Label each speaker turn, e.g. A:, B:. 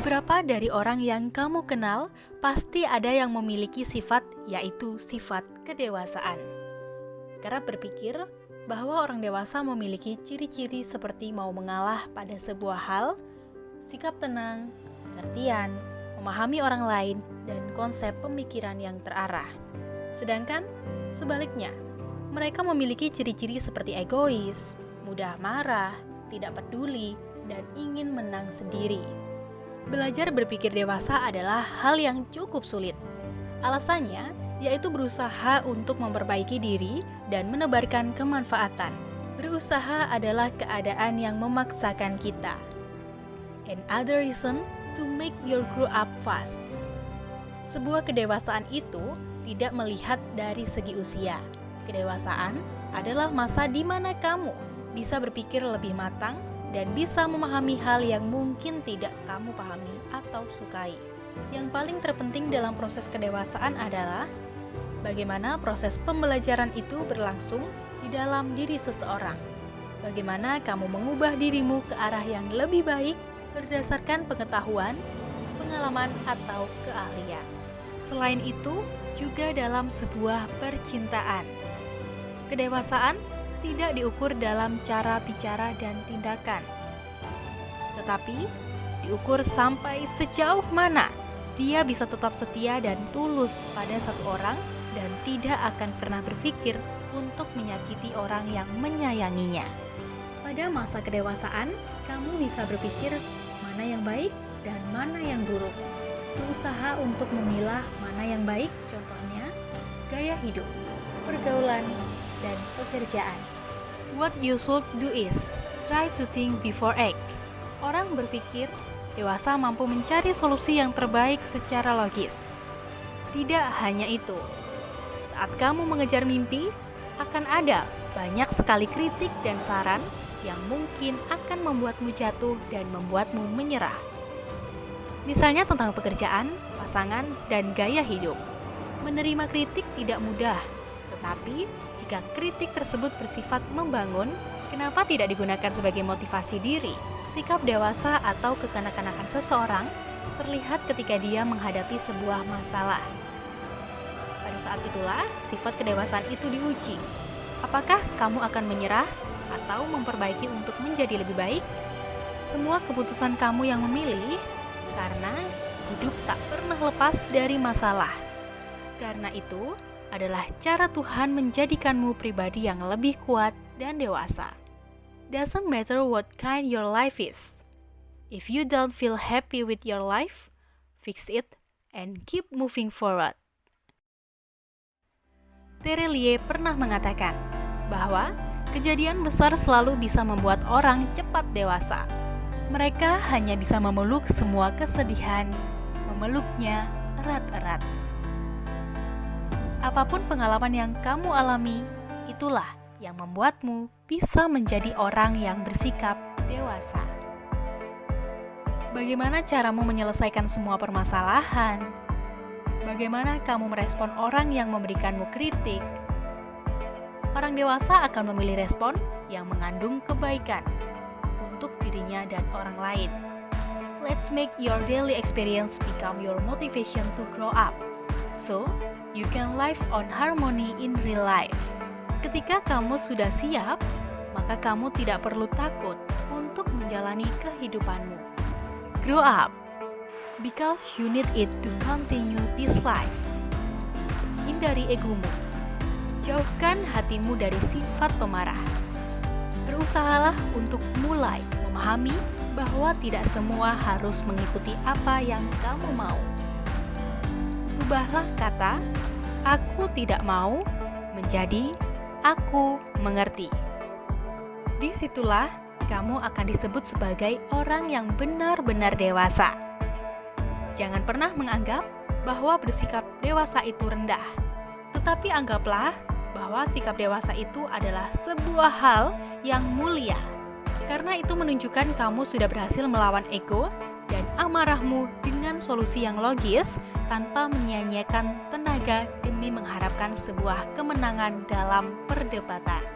A: Beberapa dari orang yang kamu kenal pasti ada yang memiliki sifat, yaitu sifat kedewasaan. Kerap berpikir bahwa orang dewasa memiliki ciri-ciri seperti mau mengalah pada sebuah hal, sikap tenang, pengertian, memahami orang lain, dan konsep pemikiran yang terarah. Sedangkan sebaliknya, mereka memiliki ciri-ciri seperti egois, mudah marah, tidak peduli, dan ingin menang sendiri. Belajar berpikir dewasa adalah hal yang cukup sulit. Alasannya yaitu berusaha untuk memperbaiki diri dan menebarkan kemanfaatan. Berusaha adalah keadaan yang memaksakan kita. Another reason to make your grow up fast. Sebuah kedewasaan itu tidak melihat dari segi usia. Kedewasaan adalah masa di mana kamu bisa berpikir lebih matang dan bisa memahami hal yang mungkin tidak kamu pahami atau sukai. Yang paling terpenting dalam proses kedewasaan adalah bagaimana proses pembelajaran itu berlangsung di dalam diri seseorang. Bagaimana kamu mengubah dirimu ke arah yang lebih baik berdasarkan pengetahuan, pengalaman, atau keahlian. Selain itu, juga dalam sebuah percintaan. Kedewasaan tidak diukur dalam cara bicara dan tindakan, tetapi diukur sampai sejauh mana dia bisa tetap setia dan tulus pada satu orang dan tidak akan pernah berpikir untuk menyakiti orang yang menyayanginya. Pada masa kedewasaan, kamu bisa berpikir mana yang baik dan mana yang buruk. Berusaha untuk memilah mana yang baik, contohnya gaya hidup, pergaulan, dan pekerjaan. What you should do is try to think before act. Orang berpikir dewasa mampu mencari solusi yang terbaik secara logis. Tidak hanya itu, saat kamu mengejar mimpi, akan ada banyak sekali kritik dan saran yang mungkin akan membuatmu jatuh dan membuatmu menyerah. Misalnya tentang pekerjaan, pasangan, dan gaya hidup. Menerima kritik tidak mudah. Tetapi, jika kritik tersebut bersifat membangun, kenapa tidak digunakan sebagai motivasi diri? Sikap dewasa atau kekanak-kanakan seseorang terlihat ketika dia menghadapi sebuah masalah. Pada saat itulah, sifat kedewasaan itu diuji. Apakah kamu akan menyerah atau memperbaiki untuk menjadi lebih baik? Semua keputusan kamu yang memilih, karena hidup tak pernah lepas dari masalah. Karena itu, adalah cara Tuhan menjadikanmu pribadi yang lebih kuat dan dewasa. Doesn't matter what kind your life is. If you don't feel happy with your life, fix it and keep moving forward. Terelie pernah mengatakan bahwa kejadian besar selalu bisa membuat orang cepat dewasa. Mereka hanya bisa memeluk semua kesedihan, memeluknya erat-erat. Apapun pengalaman yang kamu alami, itulah yang membuatmu bisa menjadi orang yang bersikap dewasa. Bagaimana caramu menyelesaikan semua permasalahan? Bagaimana kamu merespon orang yang memberikanmu kritik? Orang dewasa akan memilih respon yang mengandung kebaikan untuk dirinya dan orang lain. Let's make your daily experience become your motivation to grow up. So, you can live on harmony in real life. Ketika kamu sudah siap, maka kamu tidak perlu takut untuk menjalani kehidupanmu. Grow up, because you need it to continue this life. Hindari egomu. Jauhkan hatimu dari sifat pemarah. Berusahalah untuk mulai memahami bahwa tidak semua harus mengikuti apa yang kamu mau. Ubahlah kata "aku tidak mau" menjadi "aku mengerti". Disitulah kamu akan disebut sebagai orang yang benar-benar dewasa. Jangan pernah menganggap bahwa bersikap dewasa itu rendah. Tetapi anggaplah bahwa sikap dewasa itu adalah sebuah hal yang mulia. Karena itu menunjukkan kamu sudah berhasil melawan ego dan amarahmu dengan solusi yang logis tanpa menyia-nyiakan tenaga demi mengharapkan sebuah kemenangan dalam perdebatan.